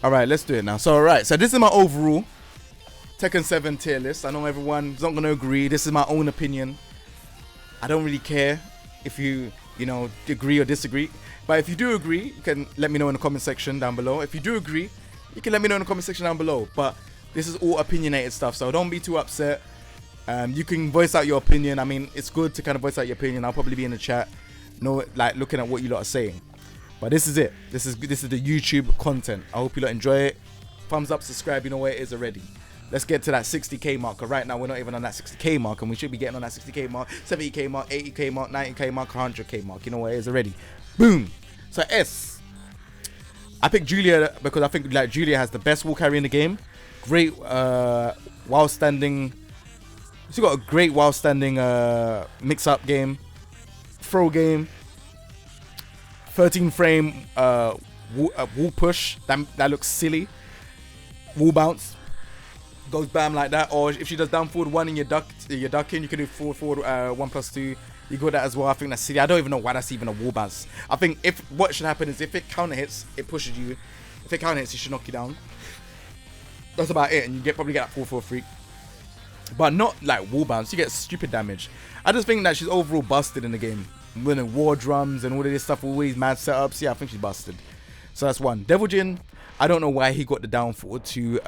All right, let's do it now. So, all right. So this is my overall Tekken 7 tier list. I know everyone's not going to agree. This is my own opinion. I don't really care if you agree or disagree. But if you do agree, you can let me know in the comment section down below. If you do agree, you can let me know in the comment section down below. But this is all opinionated stuff, so don't be too upset. You can voice out your opinion. I mean, it's good to kind of voice out your opinion. I'll probably be in the chat, looking at what you lot are saying. But this is it. This is the YouTube content. I hope you lot enjoy it. Thumbs up, subscribe. You know where it is already. Let's get to that 60k mark. Right now, we're not even on that 60k mark, and we should be getting on that 60k mark, 70k mark, 80k mark, 90k mark, 100k mark. You know where it is already. Boom. So S. I picked Julia because I think Julia has the best wall carry in the game. Great while standing. She's got a great while standing mix-up game, throw game. 13 frame wall push. That looks silly. Wall bounce. Goes bam like that. Or if she does down forward 1 and you're ducking, you can do forward 1+2. You got that as well. I think that's silly. I don't even know why that's even a wall bounce. I think what should happen is if it counter hits, it pushes you. If it counter hits, it should knock you down. That's about it. And you probably get that 4-4-3. But not like wall bounce. You get stupid damage. I just think that she's overall busted in the game. Winning war drums and all of this stuff, all these mad setups. Yeah, I think she's busted. So that's one. Devil Jin, I don't know why he got the downfall to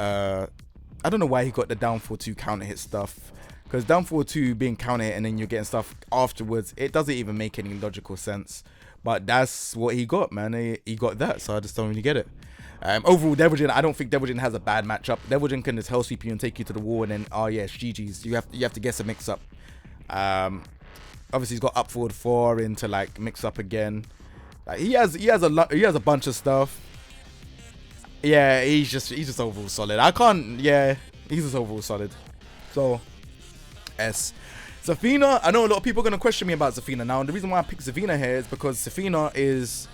counter hit stuff. Because down forward 2 being counter hit and then you're getting stuff afterwards, it doesn't even make any logical sense. But that's what he got, man. He got that, so I just don't really get it. Overall, Devil Jin, I don't think Devil Jin has a bad matchup. Devil Jin can just hell sweep you and take you to the wall, and then it's GG's. You have to guess a mix up. Obviously he's got up forward 4 into like mix up again. He has a bunch of stuff. Yeah, he's just overall solid. He's just overall solid. So S. Zafina, I know a lot of people are going to question me about Zafina now, and the reason why I picked Zafina here is because Zafina is,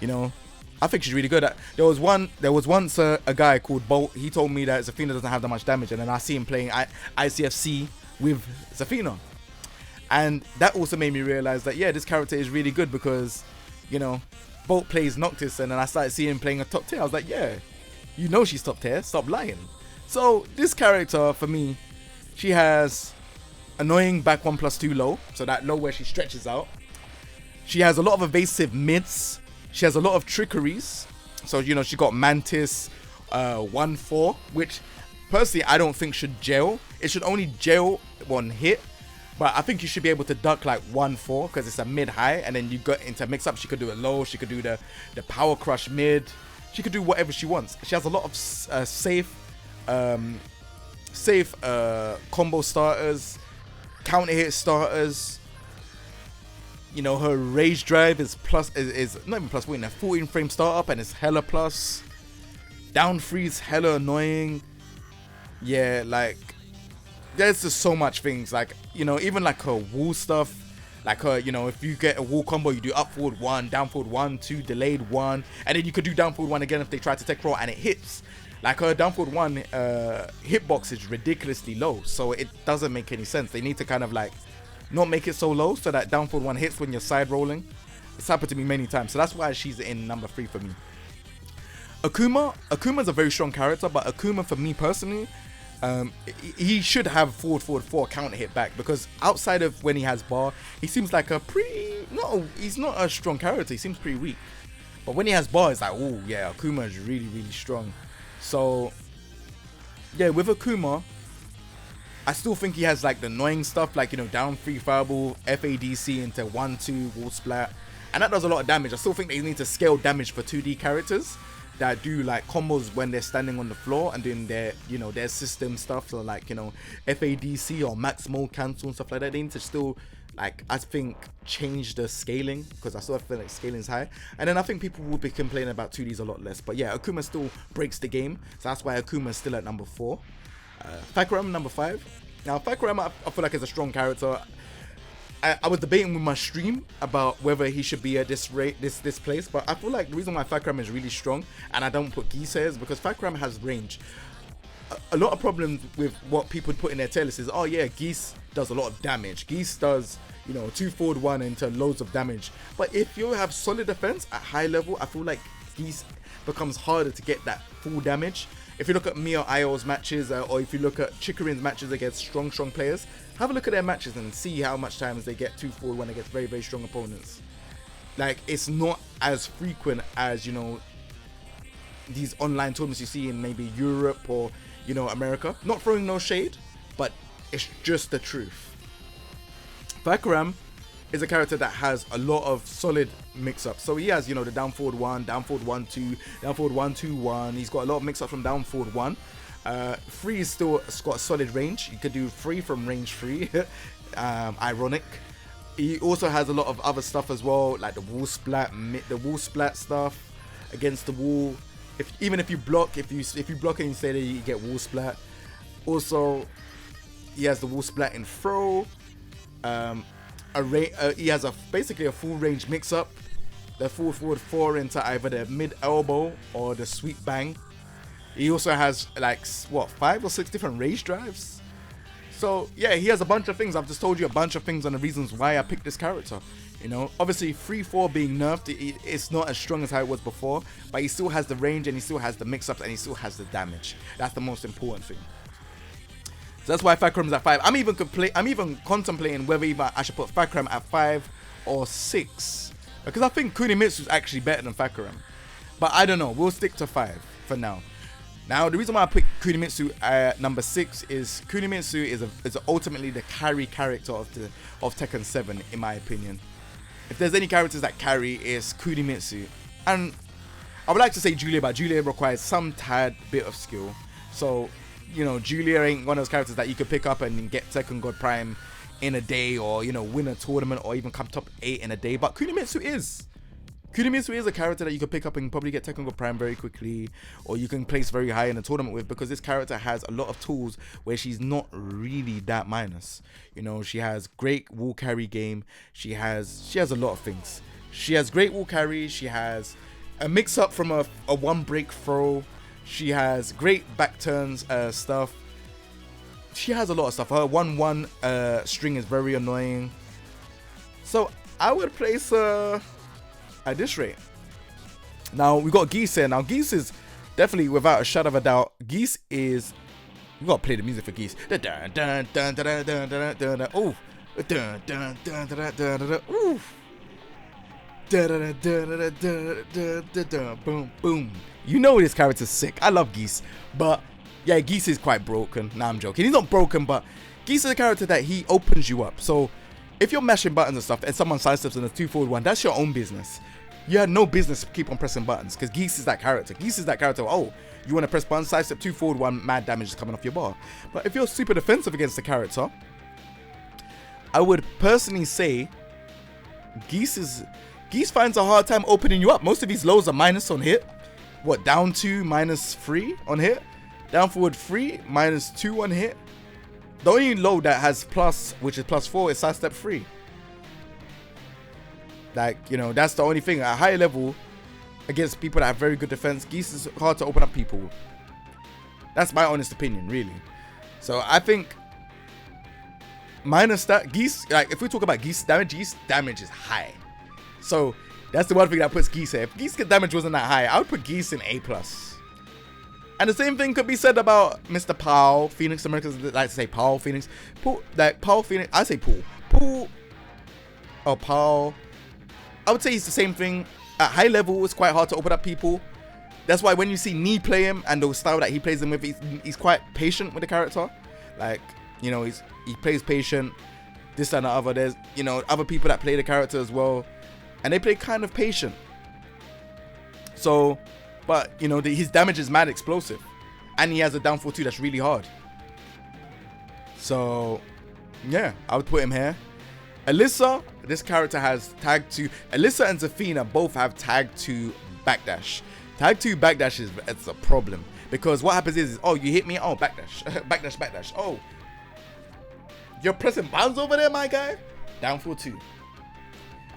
I think she's really good. There was once a guy called Bolt. He told me that Zafina doesn't have that much damage, and then I see him playing ICFC with Zafina, and that also made me realize that this character is really good because Bolt plays Noctis, and then I started seeing him playing a top tier. I was like, she's top tier, stop lying. So this character for me, she has annoying back 1+2 low, so that low where she stretches out. She has a lot of evasive mids. She has a lot of trickeries. So she got Mantis 1-4, which personally I don't think should gel. It should only gel one hit, but I think you should be able to duck like 1-4 because it's a mid high, and then you got into mix up. She could do it low. She could do the power crush mid. She could do whatever she wants. She has a lot of safe combo starters, counter hit starters. Her rage drive is not even plus, a 14 frame startup, and it's hella plus. Down freeze hella annoying. Yeah, like there's just so much things, like even like her wall stuff, like her if you get a wall combo, you do up forward 1, down forward 1, 2, delayed 1, and then you could do down forward 1 again if they try to tech roll and it hits. Like her down forward 1 hitbox is ridiculously low, so it doesn't make any sense. They need to kind of like not make it so low so that down forward 1 hits when you're side rolling. It's happened to me many times, so that's why she's in number 3 for me. Akuma's a very strong character, but Akuma for me personally, he should have forward 4 counter hit back, because outside of when he has bar, he seems like he's not a strong character. He seems pretty weak, but when he has bar, it's like, oh yeah, Akuma is really, really strong. So yeah, with Akuma, I still think he has like the annoying stuff, like down 3 fireball, FADC into 1-2 wall splat, and that does a lot of damage. I still think they need to scale damage for 2D characters that do like combos when they're standing on the floor and doing their their system stuff. So like FADC or max mode cancel and stuff like that. They need to still, like, I think, change the scaling, because I still feel like scaling is high, and then I think people will be complaining about 2Ds a lot less. But yeah, Akuma still breaks the game, so that's why Akuma is still at number 4. Fahkumram number 5. Now Fahkumram, I feel like is a strong character. I was debating with my stream about whether he should be at this place, but I feel like the reason why Fahkumram is really strong and I don't put Geese here is because Fahkumram has range. A lot of problems with what people put in their tier list is, oh yeah, Geese does a lot of damage. Geese does 2 forward 1 into loads of damage. But if you have solid defense at high level, I feel like Geese becomes harder to get that full damage. If you look at Mio Io's matches, or if you look at Chikarin's matches against strong players, have a look at their matches and see how much times they get 2-4 against very strong opponents. Like, it's not as frequent as, you know, these online tournaments you see in maybe Europe or, you know, America. Not throwing no shade, but it's just the truth. Fahkumram is a character that has a lot of solid mix-ups. So he has, you know, the down forward 1, down forward 1-2, down forward 1-2-1. He's got a lot of mix-ups from down forward 1. 3 is still got a solid range. You could do 3 from range 3. Ironic. He also has a lot of other stuff as well, like the wall splat stuff against the wall. Even if you block, if you block and you say that you get wall splat. Also, he has the wall splat in throw. He has basically a full range mix up. The forward 4 into either the mid elbow or the sweep bang. He also has like what, 5 or 6 different rage drives. So yeah, he has a bunch of things. I've just told you a bunch of things on the reasons why I picked this character. You know, obviously 3-4 being nerfed, it's not as strong as how it was before, but he still has the range and he still has the mix-ups and he still has the damage. That's the most important thing. So that's why Fahkumram's at 5. I'm even contemplating whether I should put Fahkumram at 5 or 6, because I think Kunimitsu is actually better than Fahkumram. But I don't know. We'll stick to 5 for now. Now, the reason why I picked Kunimitsu at number 6 is Kunimitsu is ultimately the carry character of Tekken 7, in my opinion. If there's any characters that carry, it's Kunimitsu. And I would like to say Julia, but Julia requires some tad bit of skill. So, you know, Julia ain't one of those characters that you could pick up and get Tekken God Prime in a day, or, you know, win a tournament or even come top 8 in a day. But Kunimitsu is. Kunimitsu is a character that you could pick up and probably get Tekken God Prime very quickly, or you can place very high in a tournament with, because this character has a lot of tools where she's not really that minus. You know, she has great wall carry game. She has a lot of things. She has great wall carry. She has a mix up from a one break throw. She has great back turns stuff. She has a lot of stuff. Her 1-1 string is very annoying. So I would place her at this rate. Now we got Geese here. Now Geese is definitely, without a shadow of a doubt, Geese is. We gotta play the music for Geese. Boom, boom. You know this character's sick. I love Geese, but yeah, Geese is quite broken. Nah, I'm joking. He's not broken, but Geese is a character that he opens you up. So if you're mashing buttons and stuff and someone sidesteps in a 2-forward 1, that's your own business. You had no business to keep on pressing buttons, because Geese is that character. Geese is that character. Oh, you want to press buttons, sidestep 2-forward 1, mad damage is coming off your bar. But if you're super defensive against the character, I would personally say Geese finds a hard time opening you up. Most of these lows are minus on hit. What, down 2 minus 3 on hit? Down forward 3 minus 2 on hit. The only low that has plus, which is +4, is sidestep 3. Like, you know, that's the only thing. At a higher level, against people that have very good defense, Geese is hard to open up people. That's my honest opinion, really. So I think minus that, Geese, like if we talk about Geese damage is high. So that's the one thing that puts Geese here. If Geese damage wasn't that high, I would put Geese in A+. And the same thing could be said about Mr. Paul Phoenix. Americans like to say Paul Phoenix. Paul Phoenix. I say Paul. Or Paul. I would say he's the same thing. At high level, it's quite hard to open up people. That's why when you see Nee play him and the style that he plays him with, he's quite patient with the character. Like, you know, he plays patient. This and the other. There's, you know, other people that play the character as well, and they play kind of patient. So, but you know, his damage is mad explosive, and he has a downfall too that's really hard. So, yeah, I would put him here. Alisa, this character has tag 2. Alisa and Zafina both have tag 2 backdash. Tag 2 backdash it's a problem, because what happens is oh, you hit me, oh, backdash, backdash. Oh, you're pressing buttons over there, my guy. Downfall 2.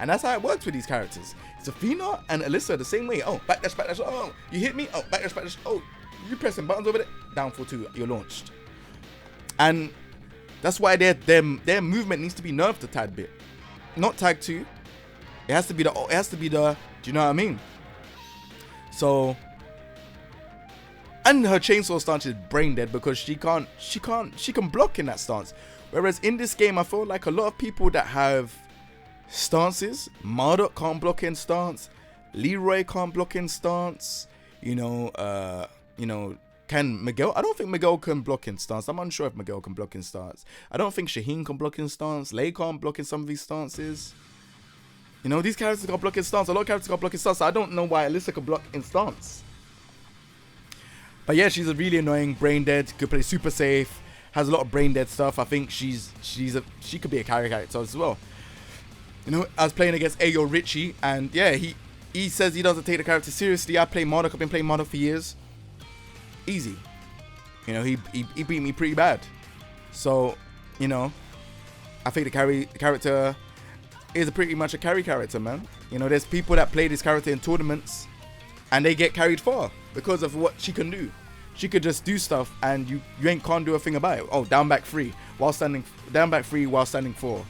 And that's how it works with these characters. Zafina and Alisa the same way. Oh, backdash. Oh, you hit me. Oh, backdash. Oh, you pressing buttons over there. Downfall 2. You're launched. And that's why their movement needs to be nerfed a tad bit. Not tag 2. It has to be the. Do you know what I mean? So, and her chainsaw stance is brain dead because she can block in that stance. Whereas in this game, I feel like a lot of people that have stances, Marduk can't block in stance, Leroy can't block in stance, can Miguel? I don't think Miguel can block in stance. I'm unsure if Miguel can block in stance. I don't think Shaheen can block in stance. Lei can't block in some of these stances. These characters can block in stance. A lot of characters can block in stance. So I don't know why Alisa can block in stance. But yeah, she's a really annoying, brain dead. Could play super safe. Has a lot of brain dead stuff. I think she could be a carry character as well. I was playing against Ayo Richie, and yeah, he says he doesn't take the character seriously. I play Marduk. I've been playing Marduk for years. Easy. He beat me pretty bad. So, I think the character is pretty much a carry character, man. There's people that play this character in tournaments and they get carried far because of what she can do. She could just do stuff and you can't do a thing about it. Oh, down back 3 while standing 4.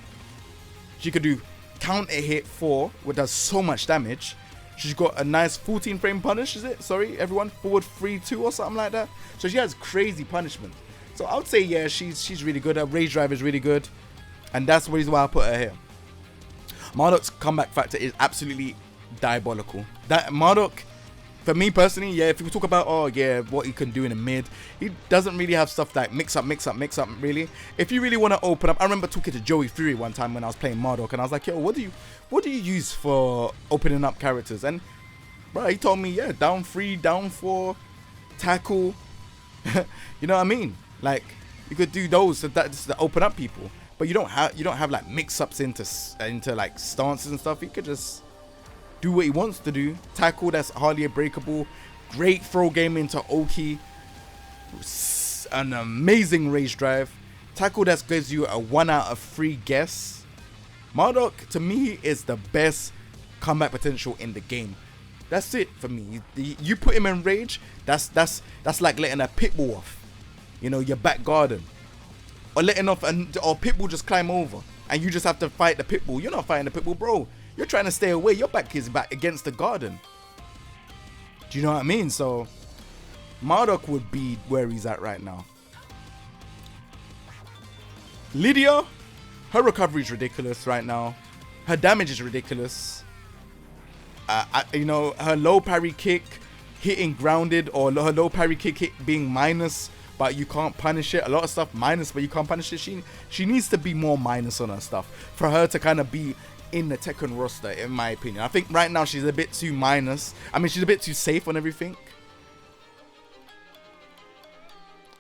She could do counter hit 4, which does so much damage. She's got a nice 14 frame punish, is it? Sorry, everyone. Forward 3-2 or something like that. So she has crazy punishment. So I would say, yeah, she's really good. Her rage drive is really good. And that's the reason why I put her here. Marduk's comeback factor is absolutely diabolical. That Marduk, for me personally, yeah, if you talk about, what he can do in the mid, he doesn't really have stuff like mix up, really. If you really want to open up, I remember talking to Joey Fury one time when I was playing Marduk, and I was like, yo, what do you use for opening up characters? And bro, he told me, yeah, down 3, down 4, tackle. You know what I mean? Like, you could do those to open up people, but you don't have like mix-ups into like stances and stuff. You could just do what he wants to do. Tackle that's hardly breakable. Great throw game into Oki. An amazing rage drive. Tackle that gives you a 1 out of 3 guess. Marduk to me is the best comeback potential in the game. That's it for me. You put him in rage, that's like letting a pit bull off. Your back garden. Or letting off or pit bull just climb over and you just have to fight the pit bull. You're not fighting the pit bull, bro. You're trying to stay away. Your back is back against the garden. Do you know what I mean? So Marduk would be where he's at right now. Lydia, her recovery is ridiculous right now. Her damage is ridiculous. Her low parry kick hitting grounded, or her low parry kick being minus, but you can't punish it. A lot of stuff minus, but you can't punish it. She needs to be more minus on her stuff for her to kind of be in the Tekken roster, in my opinion. I think right now she's a bit too minus. I mean, she's a bit too safe on everything.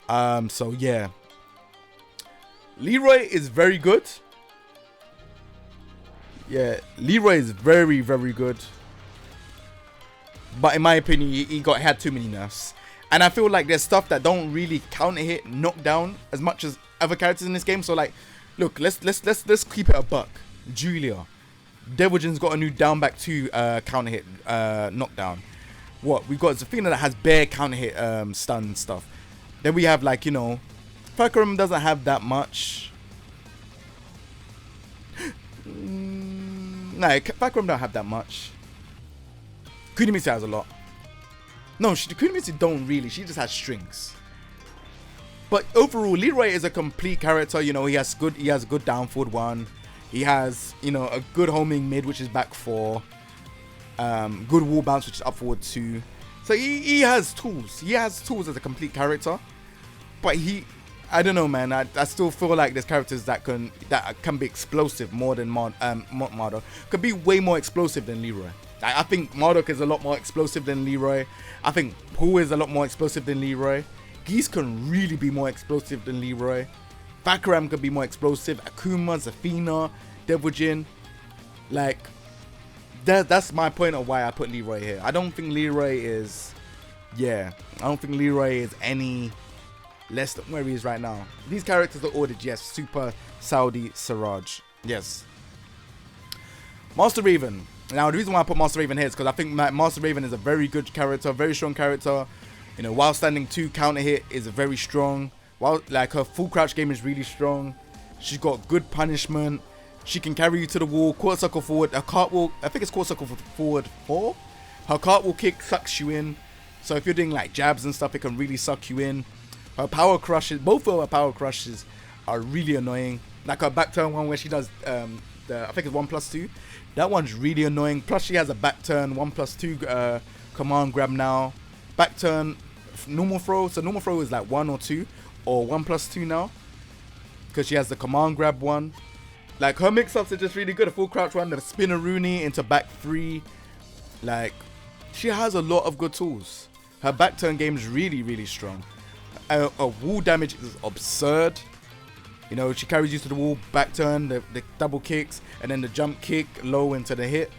So yeah. Leroy is very good. Yeah, Leroy is very, very good. But in my opinion, he had too many nerfs. And I feel like there's stuff that don't really counter hit, knock down as much as other characters in this game. So like, look, let's keep it a buck. Julia, Devilgen's got a new down back 2 counter hit knockdown. What we've got Zafina that has bare counter hit stun stuff. Then we have like Fahkumram doesn't have that much. No, Fahkumram don't have that much. Kunimitsu has a lot. No, Kunimitsu don't really. She just has strings. But overall, Leroy is a complete character. He has good down forward 1. He has, a good homing mid, which is back 4. Good wall bounce, which is up forward 2. So he has tools. He has tools as a complete character. But I don't know, man. I still feel like there's characters that can be explosive more than Marduk. Could be way more explosive than Leroy. I think Marduk is a lot more explosive than Leroy. I think Pooh is a lot more explosive than Leroy. Geese can really be more explosive than Leroy. Fahkumram could be more explosive. Akuma, Zafina, Devilgen. Like, that's my point of why I put Leroy here. I don't think Leroy is... Yeah, I don't think Leroy is any less than where he is right now. These characters are ordered, yes. Super Saudi Siraj. Yes. Master Raven. Now, the reason why I put Master Raven here is because I think Master Raven is a very good character, very strong character. While standing 2 counter hit is very strong. While like her full crouch game is really strong. She's got good punishment. She can carry you to the wall, quarter circle forward, a cartwheel. I think it's quarter circle forward 4. Her cartwheel kick sucks you in. So if you're doing like jabs and stuff, it can really suck you in. Her power crushes, both of her power crushes are really annoying. Like her back turn one where she does I think it's 1+2. That one's really annoying. Plus she has a back turn 1+2 command grab now. Back turn normal throw. So normal throw is like 1 or 2 or 1+2 now. Because she has the command grab one. Like her mix-ups are just really good. A full crouch run, the spinneroonie into back 3. Like she has a lot of good tools. Her back turn game is really, really strong. Her wall damage is absurd. You know, she carries you to the wall, back turn, the double kicks, and then the jump kick low into the hit.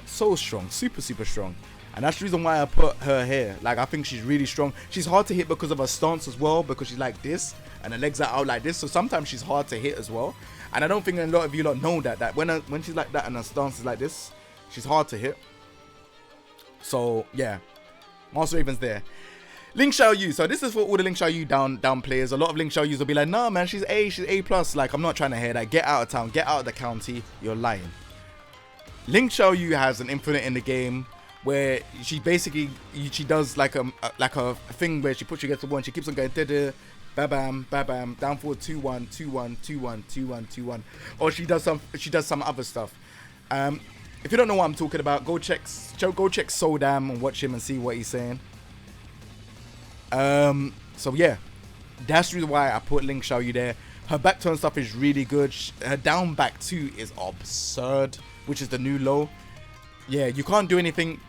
So strong, super, super strong. And that's the reason why I put her here. Like, I think she's really strong. She's hard to hit because of her stance as well, because she's like this, and her legs are out like this. So sometimes she's hard to hit as well. And I don't think a lot of you lot know that when she's like that and her stance is like this, she's hard to hit. So, yeah. Master Raven's there. Ling Xiaoyu. So this is for all the Ling Xiaoyu down players. A lot of Ling Xiaoyus will be like, nah, man, she's A+. Like, I'm not trying to hear that. Get out of town. Get out of the county. You're lying. Ling Xiaoyu has an infinite in the game where she basically, she does like a thing where she puts you against the wall and she keeps on going, ba-bam, ba-bam, down forward, 2-1, 2-1, 2-1, 2-1, 2-1. Or she does some other stuff. If you don't know what I'm talking about, go check Sodam and watch him and see what he's saying. So yeah, that's the reason why I put Ling Xiaoyu there. Her back turn stuff is really good. Her down back 2 is absurd, which is the new low. Yeah, you can't do anything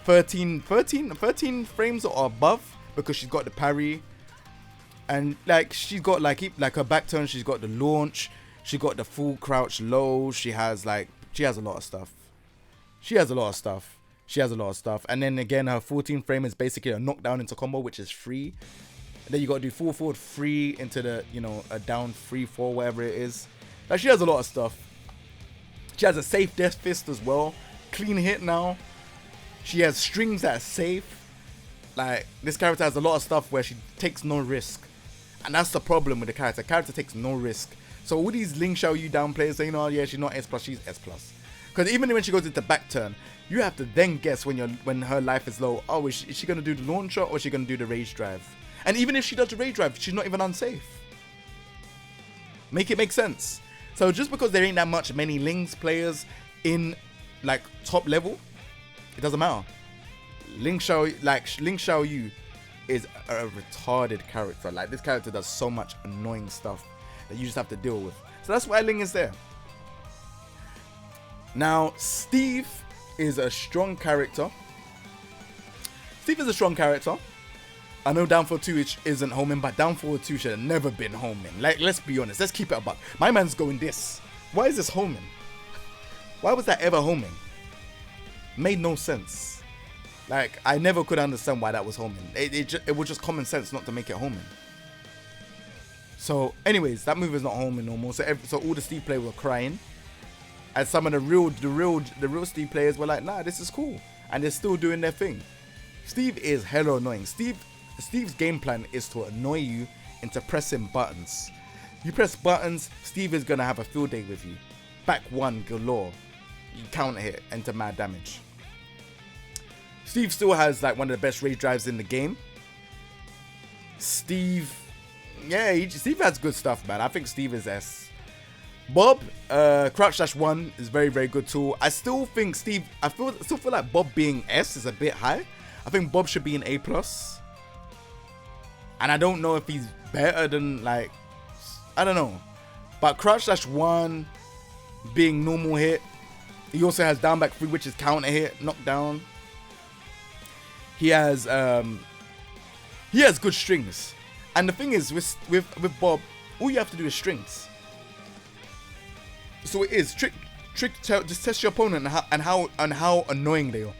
13 frames or above because she's got the parry. And like she's got like her back turn, she's got the launch, she got the full crouch low, she has a lot of stuff. She has a lot of stuff. And then again, her 14 frame is basically a knockdown into combo, which is free. And then you got to do full forward 3 into the, you know, a down 3-4, whatever it is. Like, she has a lot of stuff. She has a safe death fist as well. Clean hit now. She has strings that are safe. Like, this character has a lot of stuff where she takes no risk. And that's the problem with the character. The character takes no risk. So all these Ling Xiaoyu down players saying, oh yeah, she's not S+, she's S+. Because even when she goes into back turn, you have to then guess when her life is low, oh, is she going to do the launcher or is she going to do the rage drive? And even if she does the rage drive, she's not even unsafe. Make it make sense. So just because there ain't that many Ling's players in like top level, it doesn't matter. Ling Xiaoyu is a retarded character. Like, this character does so much annoying stuff that you just have to deal with. So that's why Ling is there. Now, Steve is a strong character. I know down forward 2 isn't homing, but down forward 2 should have never been homing. Like, let's be honest. Let's keep it a buck. My man's going this. Why is this homing? Why was that ever homing? Made no sense. Like, I never could understand why that was homing. It was just common sense not to make it homing. So, anyways, that move is not homing no more. So all the Steve players were crying. And some of the real Steve players were like, nah, this is cool. And they're still doing their thing. Steve is hella annoying. Steve's game plan is to annoy you into pressing buttons. You press buttons, Steve is going to have a field day with you. Back 1 galore. You counter hit into mad damage. Steve still has like one of the best rage drives in the game. Steve has good stuff, man. I think Steve is S. Bob, crouch dash 1 is very, very good tool. I still think still feel like Bob being S is a bit high. I think Bob should be an A+. And I don't know if he's better than, like, I don't know. But crouch dash 1 being normal hit. He also has down back 3, which is counter hit, knockdown. He has good strings. And the thing is, with Bob, all you have to do is strings. So it is just test your opponent and how annoying they are.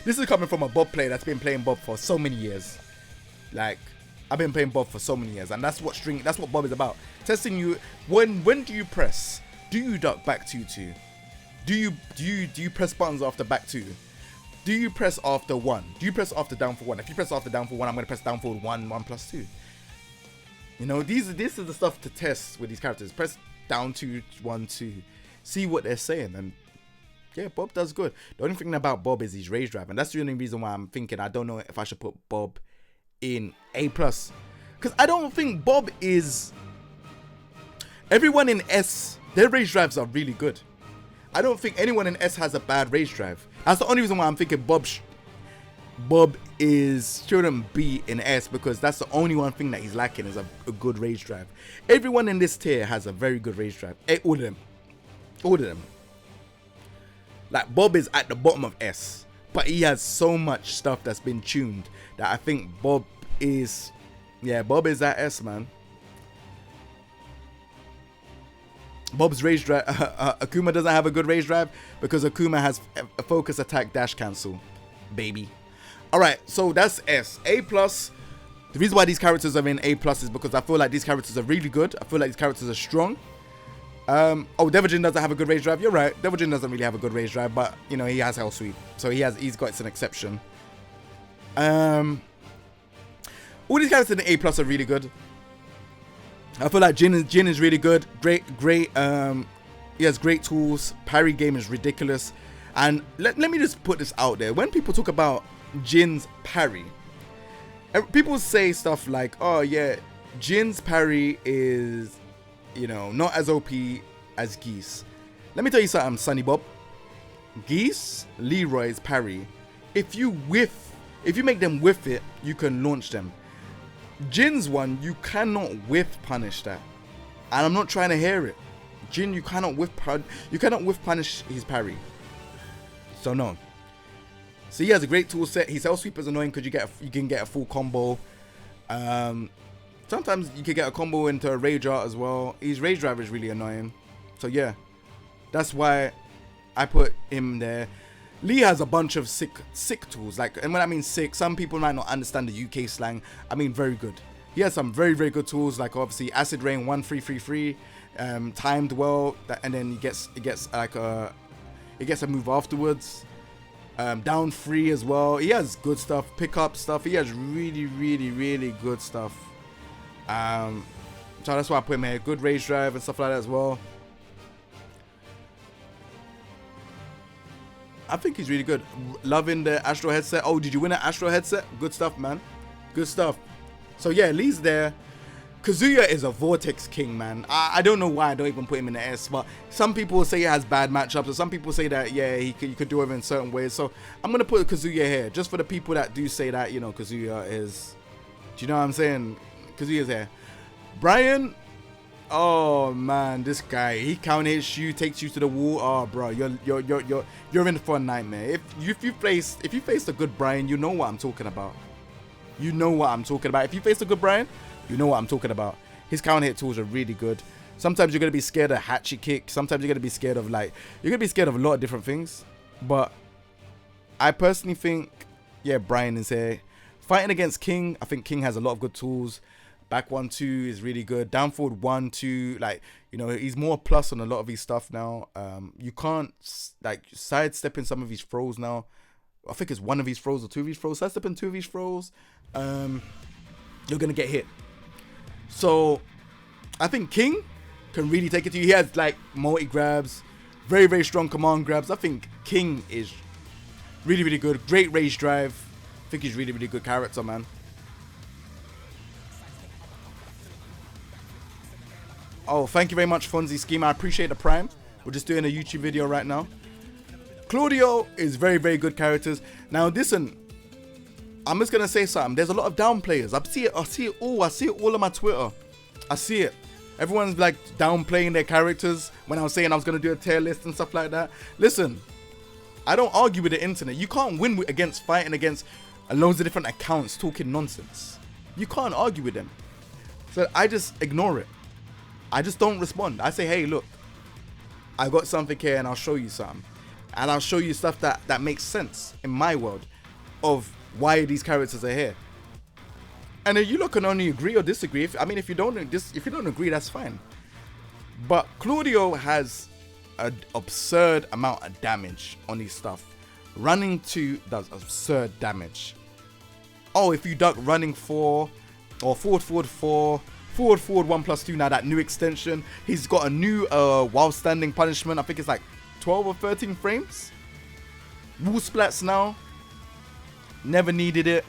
This is coming from a Bob player that's been playing Bob for so many years. Like, I've been playing Bob for so many years, and that's what Bob is about. Testing you. When do you press? Do you duck back 2-2? Do you press buttons after back 2? Do you press after 1? Do you press after down for 1? If you press after down for 1, I'm gonna press down for 1+2. You know, this is the stuff to test with these characters. Press down 2, 1, 2. See what they're saying, and Yeah, Bob does good. The only thing about Bob is his rage drive, and that's the only reason why I'm thinking I don't know if I should put Bob in A+. Because I don't think Bob is... Everyone in S, their rage drives are really good. I don't think anyone in S has a bad rage drive. That's the only reason why I'm thinking Bob shouldn't be in S, because that's the only one thing that he's lacking is a good rage drive. Everyone in this tier has a very good rage drive. All of them. All of them. Like, Bob is at the bottom of S, but he has so much stuff that's been tuned that I think Bob is... Yeah, Bob is at S, man. Bob's rage drive... Akuma doesn't have a good rage drive because Akuma has a focus, attack, dash, cancel. Baby. Alright, so that's S. A+. The reason why these characters are in A+ is because I feel like these characters are really good. I feel like these characters are strong. Devojin doesn't have a good rage drive. You're right. Devojin doesn't really have a good rage drive, but you know, he has Hell Sweep, so he's got an exception. All these characters in A+ are really good. I feel like Jin is really good. Great. He has great tools. Parry game is ridiculous. And let me just put this out there. When people talk about Jin's parry, people say stuff like, "Oh yeah, Jin's parry is, you know, not as OP as Geese." Let me tell you something, Sonny Bob. Geese, Leroy's parry, if you make them whiff it, you can launch them. Jin's one, you cannot whiff punish that. And I'm not trying to hear it. Jin, you cannot whiff punish his parry. So no. So he has a great tool set. His Hell Sweep is annoying because you can get a full combo. Sometimes you can get a combo into a Rage Art as well. His Rage Drive is really annoying. So yeah, that's why I put him there. Lee has a bunch of sick tools. Like, and when I mean sick, some people might not understand the UK slang. I mean very good. He has some very good tools. Like obviously Acid Rain 1-3-3-3, timed well, and then it gets a move afterwards. Down 3 as well. He has good stuff. Pick up stuff. He has really good stuff. So that's why I put him here. Good rage drive and stuff like that as well. I think he's really good. Loving the Astro headset. Oh, did you win an Astro headset? Good stuff, man. Good stuff. So yeah, Lee's there. Kazuya is a Vortex King, man. I don't know why I don't even put him in the S, but some people say he has bad matchups, or some people say that, yeah, you could do him in certain ways. So I'm going to put Kazuya here, just for the people that do say that, you know, Kazuya is... Do you know what I'm saying? Kazuya's here. Brian... Oh man, this guy, he counter hits you, takes you to the wall. Oh bro, you're in for a nightmare. If you face a good Brian, you know what I'm talking about. You know what I'm talking about. If you face a good Brian, you know what I'm talking about. His counter hit tools are really good. Sometimes you're gonna be scared of Hatchet Kick. Sometimes you're gonna be scared of a lot of different things. But I personally think, yeah, Brian is here. Fighting against King, I think King has a lot of good tools. Back 1-2 is really good. Down forward 1-2, like, you know, he's more plus on a lot of his stuff now. You can't like sidestep in some of his throws now. I think it's one of his throws or two of his throws. Sidestep in two of his throws, you're gonna get hit. So I think King can really take it to you. He has like multi grabs, very strong command grabs. I think King is really good. Great rage drive. I think he's really good character, man. Oh, thank you very much, Fonzie Scheme. I appreciate the Prime. We're just doing a YouTube video right now. Claudio is very good characters. Now, listen, I'm just gonna say something. There's a lot of down players. I see it all on my Twitter. I see it. Everyone's like downplaying their characters when I was saying I was gonna do a tier list and stuff like that. Listen, I don't argue with the internet. You can't win against fighting against loads of different accounts talking nonsense. You can't argue with them. So I just ignore it. I just don't respond. I say, hey, look, I got something here and I'll show you something. And I'll show you stuff that makes sense in my world of why these characters are here. And then you lot can only agree or disagree. If you don't agree, that's fine. But Claudio has an absurd amount of damage on his stuff. Running 2 does absurd damage. Oh, if you duck running 4 or forward 4, forward 1+2. Now that new extension, he's got a new while standing punishment. I think it's like 12 or 13 frames. Wall splats now. Never needed it,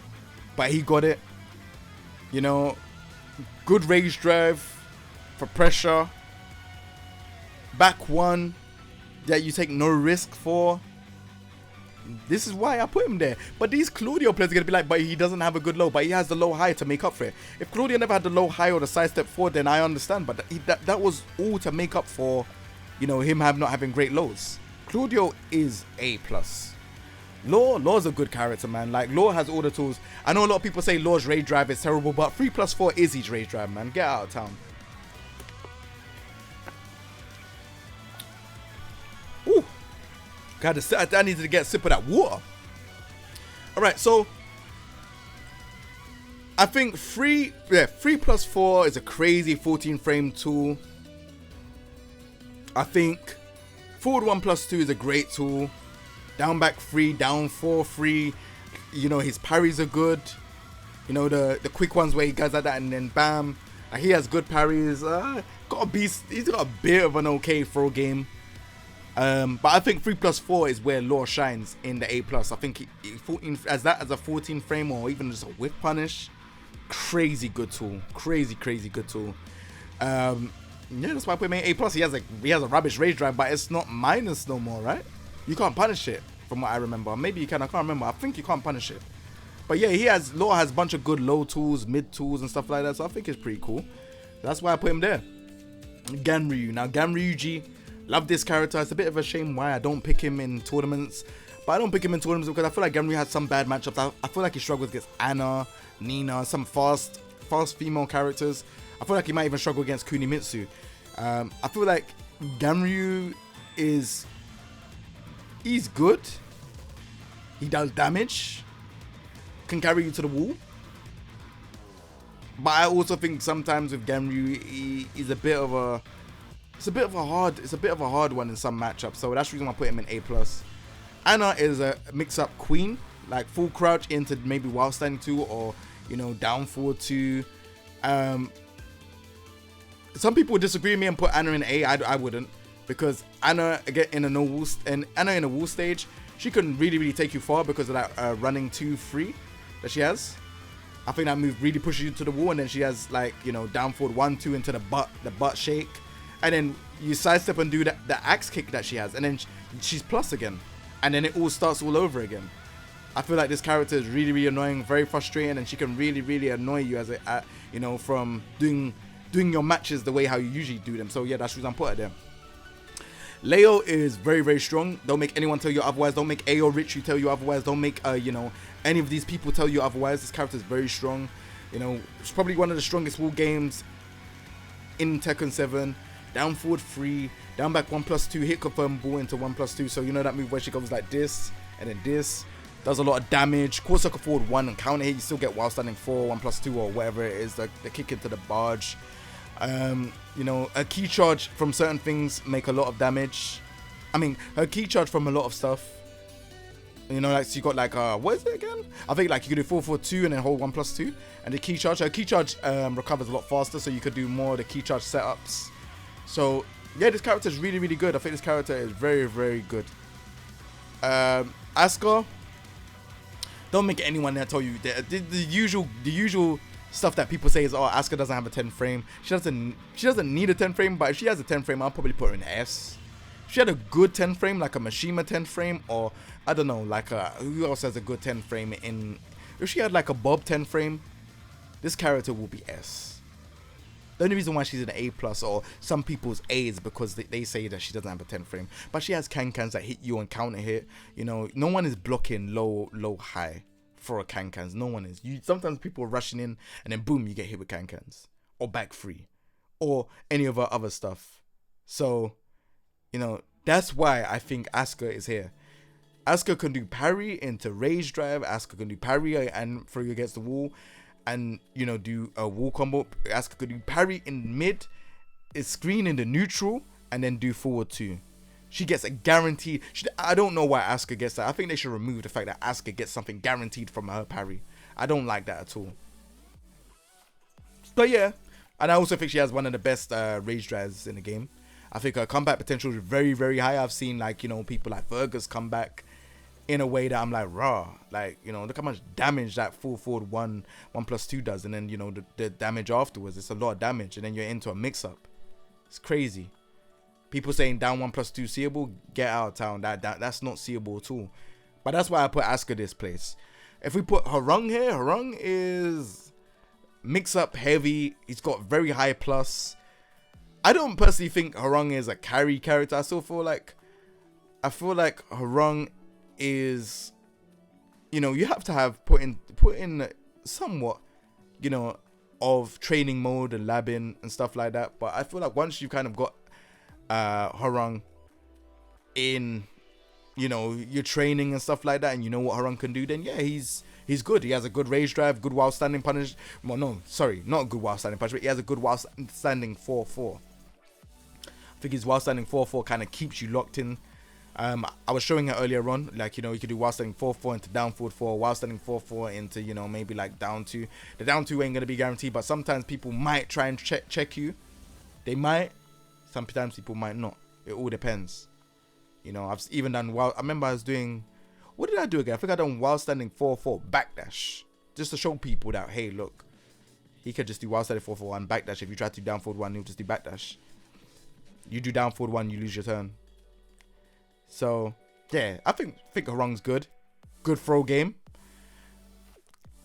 but he got it. You know, good rage drive for pressure. Back one that you take no risk for. This is why I put him there. But these Claudio players are going to be like, but he doesn't have a good low, but he has the low high to make up for it. If Claudio never had the low high or the side step forward, then I understand. But that was all to make up for, you know, him not having great lows. Claudio is A+. Law's a good character, man. Like, Law has all the tools. I know a lot of people say Law's rage drive is terrible, but 3+4 is his rage drive, man. Get out of town. Ooh. I needed to get a sip of that water. Alright, so I think 3+4 is a crazy 14 frame tool. I think forward 1+2 is a great tool. Down back 3, down 4 3. You know, his parries are good. You know, the quick ones where he goes like that and then bam. Like, he has good parries. He's got a bit of an okay throw game. But I think 3+4 is where Law shines in the A+. I think 14 as a 14 frame or even just a whip punish, crazy good tool, crazy good tool. Yeah, that's why I put him in A+. He has a rubbish rage drive, but it's not minus no more, right? You can't punish it from what I remember. Maybe you can. I can't remember. I think you can't punish it. But yeah, Law has a bunch of good low tools, mid tools, and stuff like that. So I think it's pretty cool. That's why I put him there. Ganryu. Now Ganryuji. Love this character. It's a bit of a shame why I don't pick him in tournaments. But I don't pick him in tournaments because I feel like Ganryu has some bad matchups. I feel like he struggles against Anna, Nina, some fast female characters. I feel like he might even struggle against Kunimitsu. I feel like Ganryu he's good. He does damage. Can carry you to the wall. But I also think sometimes with Ganryu, he's a bit of a... It's a bit of a hard one in some matchups, so that's the reason why I put him in A+. Anna is a mix-up queen, like full crouch into maybe while standing 2 or, you know, down forward 2. Some people would disagree with me and put Anna in A. I wouldn't, because Anna in a wall stage, she can really take you far because of that running 2-3 that she has. I think that move really pushes you to the wall, and then she has, like, you know, down forward 1-2 into the butt shake. And then you sidestep and do the axe kick that she has. And then she's plus again. And then it all starts all over again. I feel like this character is really annoying, very frustrating. And she can really annoy you you know, from doing your matches the way how you usually do them. So yeah, that's the reason I put her there. Leo is very strong. Don't make anyone tell you otherwise. Don't make A or Richu tell you otherwise. Don't make, you know, any of these people tell you otherwise. This character is very strong. You know, it's probably one of the strongest wall games in Tekken 7. Down forward 3, down back 1+2, hit confirm ball into 1+2. So you know that move where she goes like this and then this. Does a lot of damage. Core circle forward 1 and counter hit. You still get while standing 4, 1+2 or whatever it is. The kick into the barge. You know, a key charge from certain things make a lot of damage. I mean, her key charge from a lot of stuff. You know, like, so you got like, what is it again? I think like you could do 4-4-2 and then hold 1+2. And the key charge, her key charge recovers a lot faster. So you could do more of the key charge setups. So yeah, this character is really good. I think this character is very good. Asuka, don't make anyone there tell you the usual stuff that people say is, oh, Asuka doesn't have a 10 frame. She doesn't need a 10 frame, but if she has a 10 frame, I'll probably put her in S. If she had a good 10 frame, like a Mishima 10 frame, or I don't know, like who else has a good 10 frame in? If she had like a Bob 10 frame, this character will be S. The only reason why she's an A+ or some people's A is because they say that she doesn't have a 10 frame. But she has cancans that hit you and counter hit. You know, no one is blocking low, high for a cancans. No one is. Sometimes people are rushing in and then boom, you get hit with cancans. Or back 3. Or any of our other stuff. So, you know, that's why I think Asuka is here. Asuka can do parry into rage drive. Asuka can do parry and throw you against the wall. And, you know, do a wall combo. Asuka could do parry in mid, is screen in the neutral, and then do forward 2. She gets a guaranteed. I don't know why Asuka gets that. I think they should remove the fact that Asuka gets something guaranteed from her parry. I don't like that at all. But yeah, and I also think she has one of the best rage drives in the game. I think her comeback potential is very, very high. I've seen like, you know, people like Fergus come back in a way that I'm like, raw. Like, you know, look how much damage that full forward 1+2 does. And then, you know, the damage afterwards, it's a lot of damage. And then you're into a mix-up. It's crazy. People saying down 1+2 seeable, get out of town. That's not seeable at all. But that's why I put Asuka this place. If we put Hwoarang here, Hwoarang is mix-up heavy. He's got very high plus. I don't personally think Hwoarang is a carry character. I feel like Hwoarang is, you know, you have to have put in somewhat, you know, of training mode and labbing and stuff like that. But I feel like once you've kind of got Hwoarang in, you know, your training and stuff like that, and you know what Hwoarang can do, then yeah, he's good. He has a good rage drive, good while standing punish. Well, no, sorry, not good while standing punishment. He has a good while standing 4-4. I think his while standing 4-4 kind of keeps you locked in. I was showing it earlier on, like, you know, you could do while standing 4-4 into down forward 4, while standing 4-4 into, you know, maybe like down 2. The down 2 ain't gonna be guaranteed, but sometimes people might try and check you. They might. Sometimes people might not. It all depends. You know, I've even done while. I remember I was doing. What did I do again? I think I done while standing 4-4 backdash, just to show people that, hey, look, he could just do while standing 4-4 and backdash. If you try to do down forward 1, he'll just do backdash. You do down forward 1, you lose your turn. So yeah, I think Hwoarang's good throw game.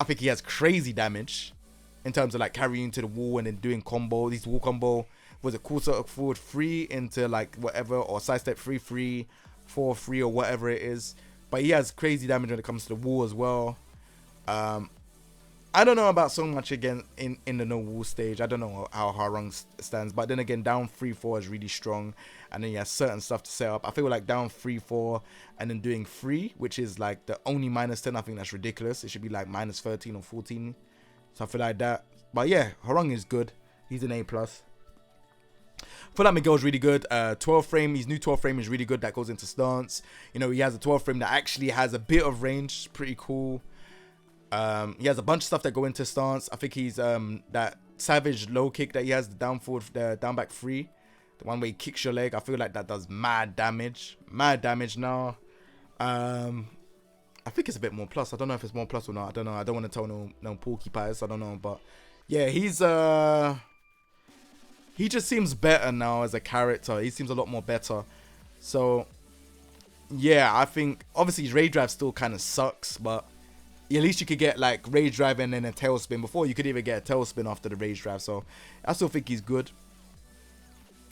I think he has crazy damage in terms of like carrying to the wall and then doing combo. These wall combo was a quarter forward 3 into like whatever, or sidestep 3-3, 4-3 or whatever it is. But he has crazy damage when it comes to the wall as well. I don't know about so much again in the no wall stage. I don't know how Hwoarang stands, but then again, down 3-4 is really strong, and then he has certain stuff to set up. I feel like down 3-4 and then doing 3, which is like the only -10. I think that's ridiculous. It should be like -13 or 14, something like that. But yeah, Hwoarang is good. He's an A+. I feel like Miguel's really good. 12 frame, his new 12 frame is really good. That goes into stance. You know, he has a 12 frame that actually has a bit of range. Pretty cool. He has a bunch of stuff that go into stance. I think he's that savage low kick that he has, the down forward, the down back 3, the one where he kicks your leg. I feel like that does mad damage now. I think it's a bit more plus. I don't know if it's more plus or not. I don't know. I don't want to tell no porcupines. I don't know, but yeah, he just seems better now as a character. He seems a lot more better. So yeah, I think obviously his rage drive still kind of sucks, but at least you could get like rage drive and then a tailspin. Before you could even get a tailspin after the rage drive. So I still think he's good.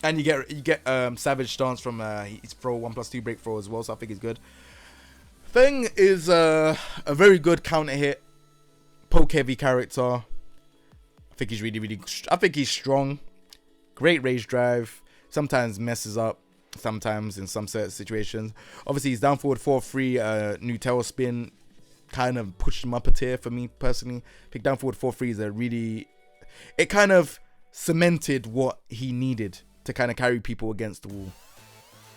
And you get savage stance from his throw 1+2 break throw as well. So I think he's good. Feng is a very good counter hit, poke heavy character. I think he's really I think he's strong. Great rage drive. Sometimes messes up. Sometimes in some certain situations. Obviously he's down forward 4-3. New tailspin kind of pushed him up a tier for me personally. I think down forward 4-3 is a really, it kind of cemented what he needed to kind of carry people against the wall.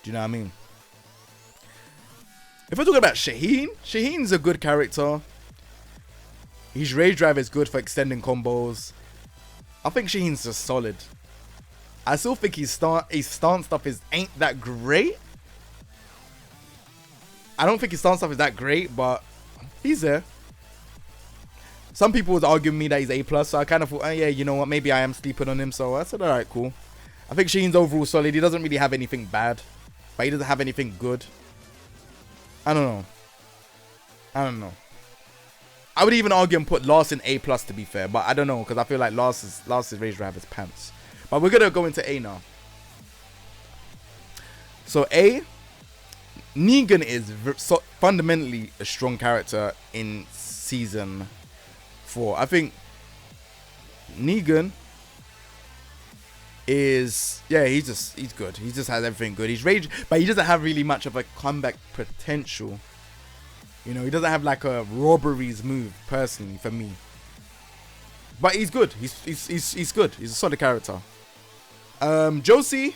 Do you know what I mean? If we're talking about Shaheen's a good character. His rage drive is good for extending combos. I think Shaheen's just solid. I still think his stance stuff ain't that great. I don't think his stance stuff is that great, but he's there. Some people was arguing me that he's A+, so I kind of thought, oh, yeah, you know what, maybe I am sleeping on him. So I said, alright, cool. I think Sheen's overall solid. He doesn't really have anything bad, but he doesn't have anything good. I don't know. I would even argue and put Lars in A+, to be fair, but I don't know, because I feel like Lars' rage drive is pants. But we're gonna go into A now. So A, Negan is fundamentally a strong character in season 4. I think Negan is, yeah, he's good. He just has everything good. He's rage, but he doesn't have really much of a comeback potential. You know, he doesn't have like a robberies move personally for me. But he's good. He's good. He's a solid character. Josie.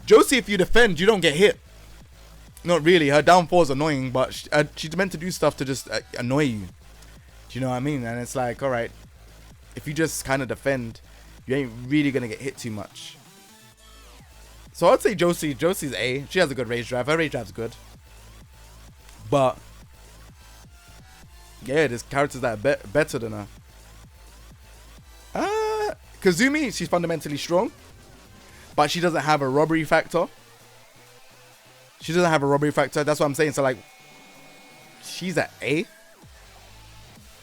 Josie, if you defend, you don't get hit. Not really. Her downfall is annoying, but she's meant to do stuff to just annoy you. Do you know what I mean? And it's like, alright, if you just kind of defend, you ain't really going to get hit too much. So I'd say Josie. Josie's A. She has a good rage drive. Her rage drive's good. But yeah, there's characters that are better than her. Kazumi, she's fundamentally strong, but she doesn't have a robbery factor. That's what I'm saying. So like, she's at A.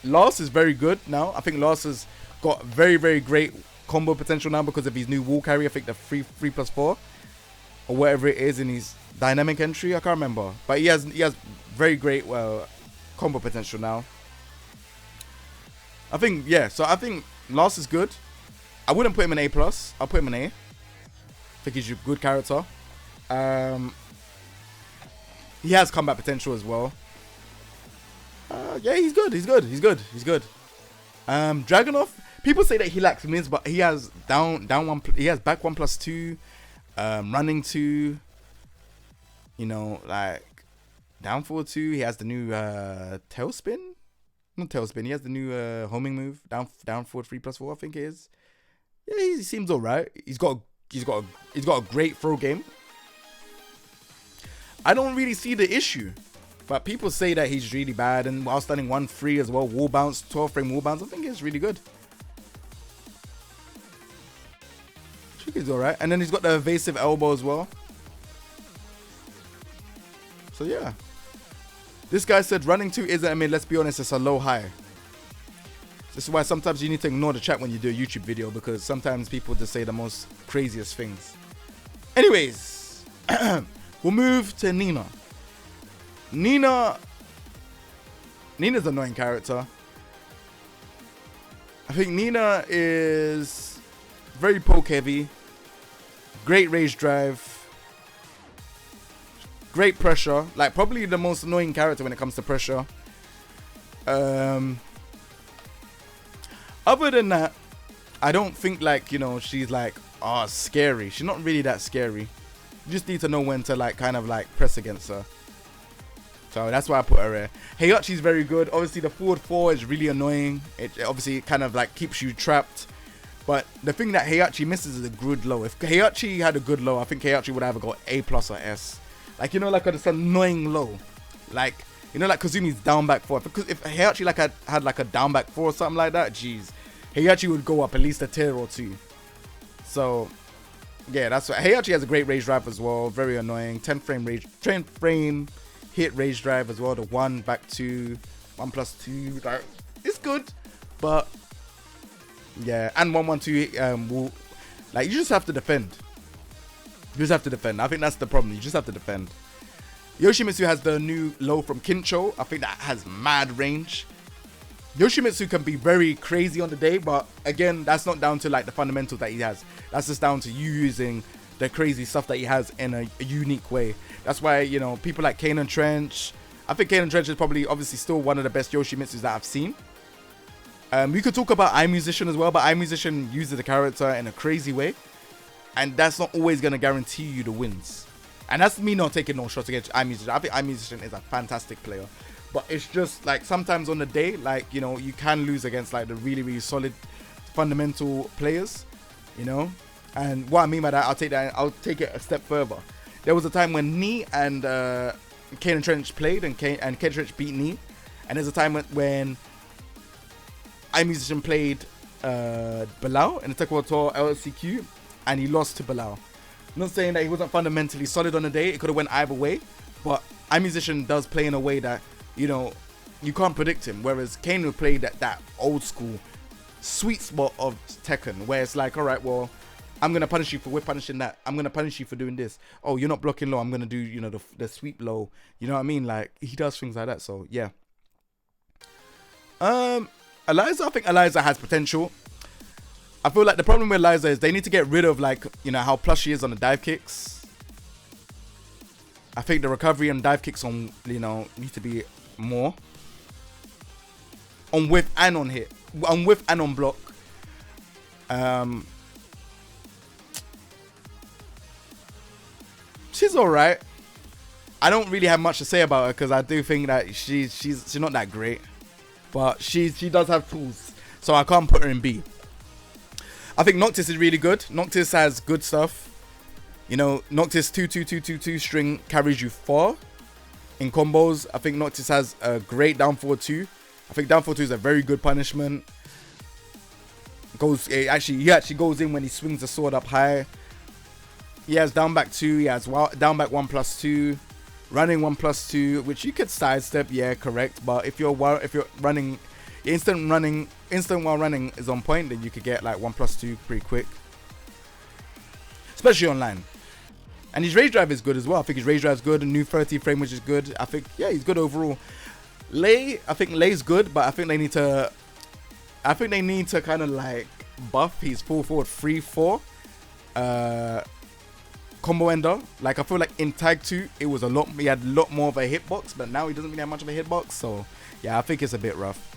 Lars is very good now. I think Lars has got very, very great combo potential now because of his new wall carry. I think the 3+4 or whatever it is in his dynamic entry. I can't remember, but he has very great combo potential now. I think So I think Lars is good. I wouldn't put him in A+. I'll put him in A. I think he's a good character. He has combat potential as well. Yeah, he's good. Dragunov. People say that he lacks mids, but he has down one. He has back 1+2, running 2. You know, like down forward 2. He has the new tailspin. Not tailspin. He has the new homing move. Down forward 3+4. I think it is. Yeah, he seems alright. He's got a great throw game. I don't really see the issue. But people say that he's really bad, and while standing 1-3 as well, wall bounce, 12 frame wall bounce, I think it's really good. I think he's alright. And then he's got the evasive elbow as well. So yeah. This guy said running 2 isn't a mid, let's be honest, it's a low high. This is why sometimes you need to ignore the chat when you do a YouTube video, because sometimes people just say the most craziest things. Anyways, we'll move to Nina. Nina's an annoying character. I think Nina is very poke heavy, great rage drive, great pressure, like probably the most annoying character when it comes to pressure. Other than that, I don't think like, you know, she's like, oh, scary. She's not really that scary. You just need to know when to like kind of like press against her. So that's why I put her there. Heihachi's very good. Obviously, the forward 4 is really annoying. It obviously kind of like keeps you trapped. But the thing that Heihachi misses is a good low. If Heihachi had a good low, I think Heihachi would have got A+ or S. Like, you know, like this annoying low. Like, you know, like Kazumi's down back 4. If Heihachi like had like a down back 4 or something like that, jeez, Heihachi would go up at least a tier or 2. So yeah, that's what Heihachi has a great rage drive as well. Very annoying. 10 frame hit rage drive as well. The 1 back 2, 1+2. Like, it's good, but yeah, and 1-1-2 will, like, you just have to defend. You just have to defend. I think that's the problem. You just have to defend. Yoshimitsu has the new low from Kincho. I think that has mad range. Yoshimitsu can be very crazy on the day, but again, that's not down to like the fundamentals that he has. That's just down to you using the crazy stuff that he has in a unique way. That's why, you know, people like Kanan Trench. I think Kanan Trench is probably obviously still one of the best Yoshimitsus that I've seen. We could talk about iMusician as well, but iMusician uses the character in a crazy way, and that's not always going to guarantee you the wins. And that's me not taking no shots against iMusician. I think iMusician is a fantastic player, but it's just like sometimes on the day, like, you know, you can lose against like the really, really solid fundamental players, you know. And what I mean by that, I'll take it a step further. There was a time when Nee and Kanan Trench played, and Kanan Trench beat Nee. And there's a time when iMusician played Bilal in the Tekken Tour LCQ, and he lost to Bilal. I'm not saying that he wasn't fundamentally solid on the day. It could have went either way, but iMusician does play in a way that, you know, you can't predict him. Whereas Kanan played that old school sweet spot of Tekken, where it's like, all right, well, I'm going to punish you for whip punishing that. I'm going to punish you for doing this. Oh, you're not blocking low. I'm going to do, you know, the sweep low. You know what I mean? Like, he does things like that. So, yeah. Eliza, I think Eliza has potential. I feel like the problem with Eliza is they need to get rid of, like, you know, how plush she is on the dive kicks. I think the recovery and dive kicks on, you know, need to be more. On whip and on hit. On whip and on block. She's alright. I don't really have much to say about her because I do think that she's not that great. But she does have tools, so I can't put her in B. I think Noctis is really good. Noctis has good stuff. You know, Noctis 2-2-2-2-2 string carries you far in combos. I think Noctis has a great down forward 2. I think down forward 2 is a very good punishment. He actually goes in when he swings the sword up high. He has down back 2. He has down back 1+2, running 1+2, which you could sidestep. Yeah, correct. But if you're running, instant while running is on point, then you could get like 1+2 pretty quick, especially online. And his rage drive is good as well. I think his rage drive is good. A new 30 frame, which is good. I think, yeah, he's good overall. I think Lei's good, but I think they need to kind of like buff his full forward 3-4 combo ender. Like, I feel like in tag 2 he had a lot more of a hitbox, but now he doesn't really have much of a hitbox. So yeah, I think it's a bit rough.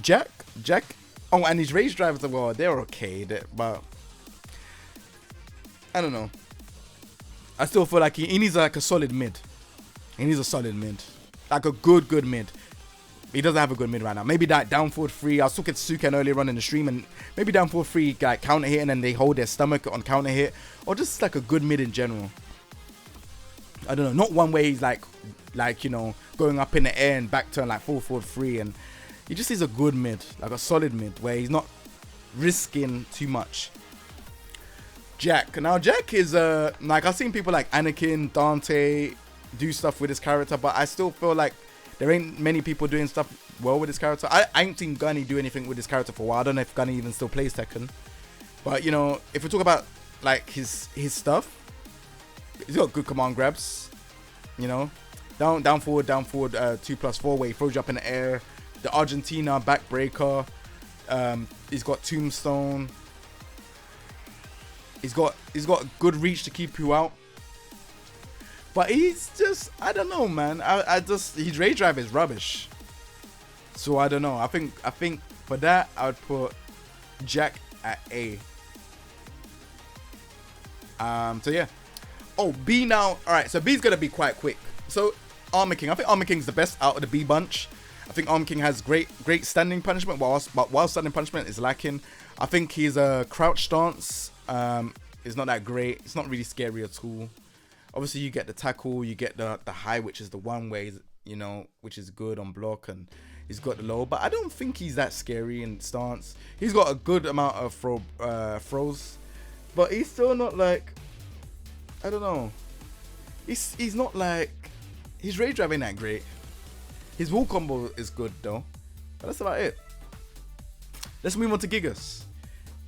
Jack. Oh, and his rage drives as well. They're okay, but I don't know. I still feel like he needs like a solid mid. He needs a solid mid. Like a good mid. He doesn't have a good mid right now. Maybe that down forward 3. I was talking to Suken earlier on in the stream, and maybe down forward 3 like counter hit and then they hold their stomach on counter hit. Or just like a good mid in general. I don't know. Not one way he's like you know, going up in the air and back turn like full forward 3. And he just needs a good mid. Like a solid mid where he's not risking too much. Jack. Now Jack is like, I've seen people like Anakin, Dante do stuff with his character, but I still feel like there ain't many people doing stuff well with his character. I ain't seen Gunny do anything with his character for a while. I don't know if Gunny even still plays Tekken. But you know, if we talk about like his stuff, he's got good command grabs. You know, down forward 2+4 where he throws you up in the air. The Argentina backbreaker. He's got Tombstone. He's got good reach to keep you out. But he's just, I don't know, man. His rage drive is rubbish. So I don't know. I think for that I would put Jack at A. So yeah. Oh, B now. Alright, so B's gonna be quite quick. So Armor King. I think Armor King's the best out of the B bunch. I think Armor King has great standing punishment, while standing punishment is lacking. I think his crouch stance is not that great. It's not really scary at all. Obviously, you get the tackle, you get the high, which is the one way, you know, which is good on block, and he's got the low. But I don't think he's that scary in stance. He's got a good amount of throws, but he's still not like, I don't know. He's not like, his rage drive ain't that great. His wall combo is good though, but that's about it. Let's move on to Gigas.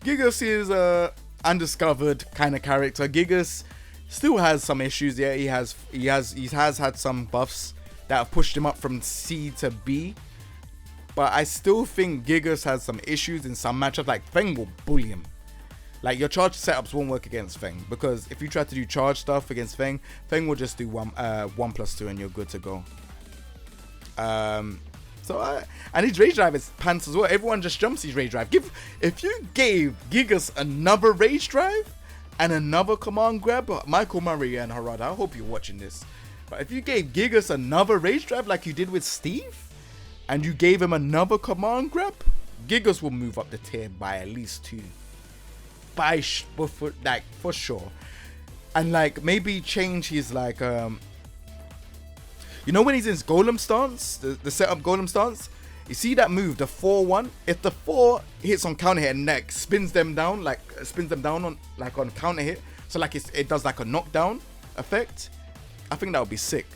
Gigas is a undiscovered kind of character. Gigas still has some issues. Yeah, he has had some buffs that have pushed him up from C to B. But I still think Gigas has some issues in some matchups. Like Feng will bully him. Like your charge setups won't work against Feng, because if you try to do charge stuff against Feng will just do 1+2 and you're good to go. And his rage drive is pants as well. Everyone just jumps his rage drive. If you gave Gigas another rage drive and another command grab, Michael Murray and Harada, I hope you're watching this. But if you gave Gigas another rage drive like you did with Steve, and you gave him another command grab, Gigas will move up the tier by at least 2. For sure. And like maybe change his like you know when he's in his golem stance, the setup golem stance, you see that move, the 4-1. If the 4 hits on counter hit and neck spins them down on counter hit, so like it does like a knockdown effect, I think that would be sick.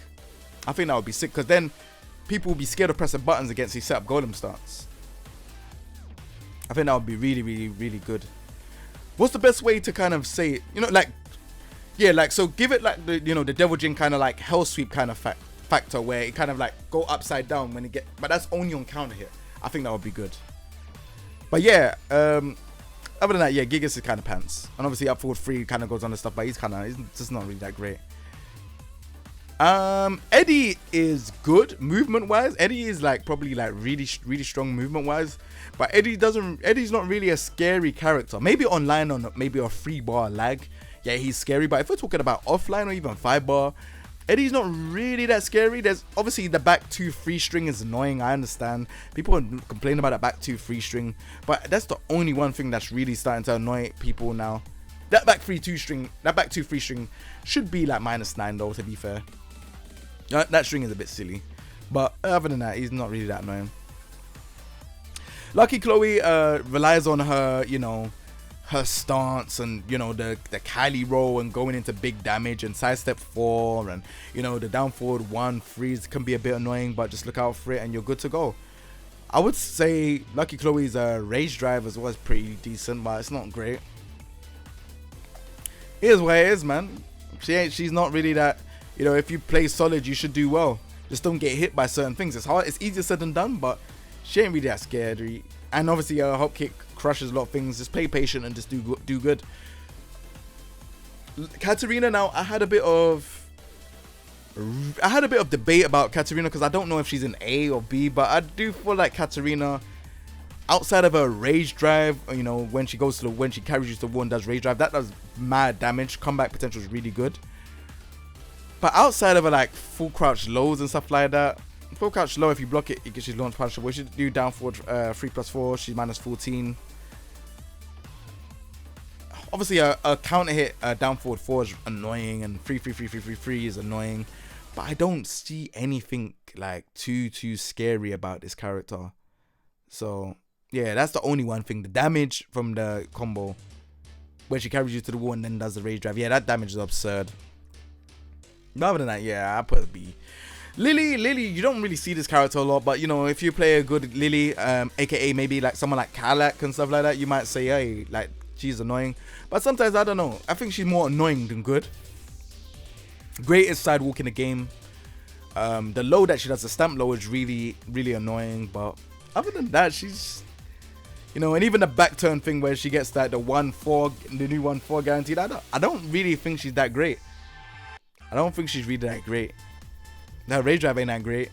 Because then people will be scared of pressing buttons against his setup golem stance. I think that would be really, really, really good. What's the best way to kind of say it? You know, like, yeah, like, so give it like the, you know, the Devil Jin kind of like hell sweep kind of factor where it kind of like go upside down when it get, but that's only on counter hit. I think that would be good. But yeah, other than that, yeah, Gigas is kind of pants. And obviously up forward 3 kind of goes on the stuff, but he's just not really that great. Eddie is good movement wise. Eddie is like probably like really strong movement wise, but Eddie's not really a scary character. Maybe online on maybe a 3-bar lag, yeah, he's scary. But if we're talking about offline or even 5-bar, Eddie's not really that scary. There's obviously the back 2 free string is annoying. I understand people complain about that back 2 free string, but that's the only one thing that's really starting to annoy people now. That back 2 3 string should be like -9 though, to be fair. That string is a bit silly. But other than that, he's not really that annoying. Lucky Chloe relies on her, you know, her stance and, you know, the Kylie roll and going into big damage and sidestep 4 and, you know, the down forward 1 freeze can be a bit annoying, but just look out for it and you're good to go. I would say Lucky Chloe's rage drive as well is pretty decent, but it's not great. Here's what it is, man. She's not really that, you know, if you play solid, you should do well. Just don't get hit by certain things. It's hard. It's easier said than done, but she ain't really that scary. And obviously, her hop kick crushes a lot of things. Just play patient and just do good. Katarina, now I had a bit of debate about Katarina because I don't know if she's an A or B, but I do feel like Katarina, outside of her rage drive, you know, when she carries you to the wall and does rage drive, that does mad damage. Comeback potential is really good. But outside of her like full crouch lows and stuff like that, full crouch low, if you block it, you get your launch punch. We should do down forward 3+4. She's -14. Obviously, a counter hit down forward 4 is annoying, and 3 is annoying. But I don't see anything like too scary about this character. So yeah, that's the only one thing. The damage from the combo where she carries you to the wall and then does the rage drive. Yeah, that damage is absurd. But other than that, yeah, I put a B. Lily, you don't really see this character a lot, but you know, if you play a good Lily, aka maybe like someone like Kalak and stuff like that, you might say, hey, like she's annoying. But sometimes I don't know. I think she's more annoying than good. Greatest sidewalk in the game. The low that she does, the stamp low, is really annoying. But other than that, she's, you know, and even the back turn thing where she gets that the new 1-4 guaranteed. I don't really think she's that great. I don't think she's really that great. Her rage drive ain't that great.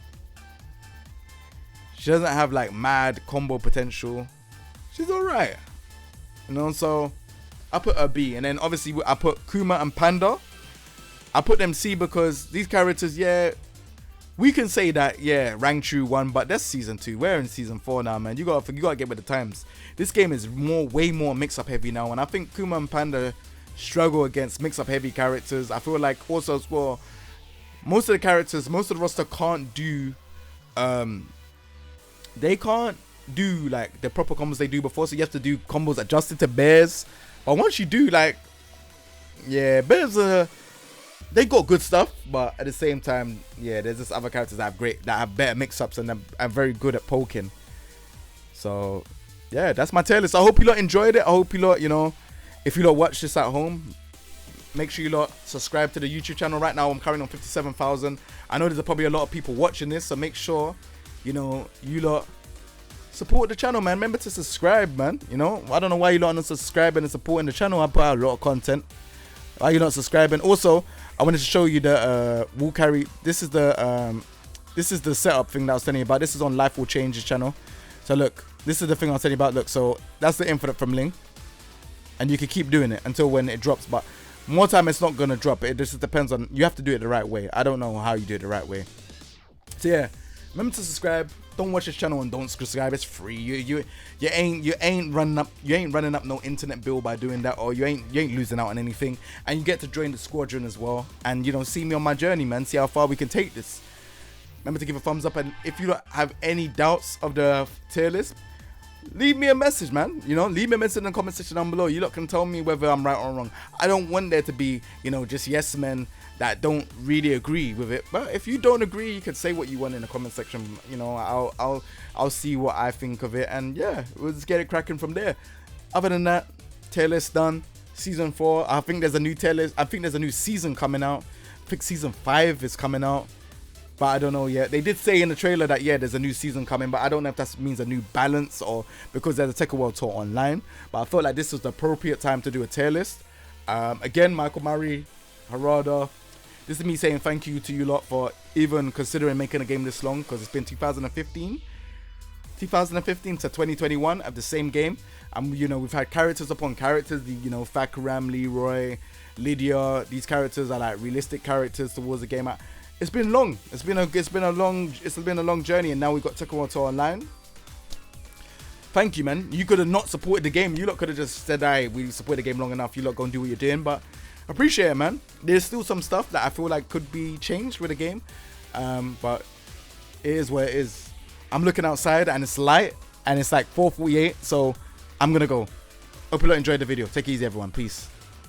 She doesn't have like mad combo potential. She's alright, you know. So I put her B, and then obviously I put Kuma and Panda. I put them C because these characters, yeah, we can say that, yeah, rank true 1, but that's season 2. We're in season 4 now, man. You gotta get with the times. This game is way more mix-up heavy now, and I think Kuma and Panda struggle against mix-up heavy characters. I feel like also as well, most of the roster can't do, they can't do like the proper combos they do before, so you have to do combos adjusted to bears. But once you do, like, yeah, bears they got good stuff, but at the same time, yeah, there's just other characters that have better mix-ups and are very good at poking. So yeah, that's my tier list. I hope you lot enjoyed it. I hope you lot, you know, if you lot watch this at home, make sure you lot subscribe to the YouTube channel. Right now I'm currently on 57,000. I know there's probably a lot of people watching this, so make sure, you know, you lot support the channel, man. Remember to subscribe, man. You know, I don't know why you lot are not subscribing and supporting the channel. I put out a lot of content. Why are you not subscribing? Also, I wanted to show you the wool carry. This is the setup thing that I was telling you about. This is on Life Will Change's channel. So look, this is the thing I was telling you about. Look, so that's the infinite from Ling, and you can keep doing it until when it drops. But more time, it's not gonna drop. It just depends on, you have to do it the right way. I don't know how you do it the right way. So yeah, remember to subscribe. Don't watch this channel and don't subscribe. It's free. You ain't running up no internet bill by doing that, or you ain't losing out on anything. And you get to join the squadron as well, and you know, see me on my journey, man. See how far we can take this. Remember to give a thumbs up, and if you don't have any doubts of the tier list, leave me a message, man. You know, leave me a message in the comment section down below. You lot can tell me whether I'm right or wrong. I don't want there to be, you know, just yes men that don't really agree with it. But if you don't agree, you can say what you want in the comment section. You know, I'll see what I think of it, and yeah, we'll just get it cracking from there. Other than that, tier list done. Season 4. I think there's a new tier list. I think there's a new season coming out. I think season 5 is coming out, but I don't know yet. They did say in the trailer that, yeah, there's a new season coming, but I don't know if that means a new balance or because there's a Tekken World Tour online. But I felt like this was the appropriate time to do a tier list. Again, Michael Murray, Harada. This is me saying thank you to you lot for even considering making a game this long, because it's been 2015 to 2021 of the same game. You know, we've had characters upon characters. You know, Fahkumram, Leroy, Lydia. These characters are like realistic characters towards the game. It's been long. It's been a long journey, and now we've got Tekken World Tour Online. thank you, man. You could have not supported the game. You lot could have just said, "Alright, we support the game long enough. You lot go and do what you're doing." But I appreciate it, man. There's still some stuff that I feel like could be changed with the game, but it is what it is. I'm looking outside and it's light and it's like 4:48, so I'm gonna go. Hope you lot enjoyed the video. Take it easy, everyone. Peace.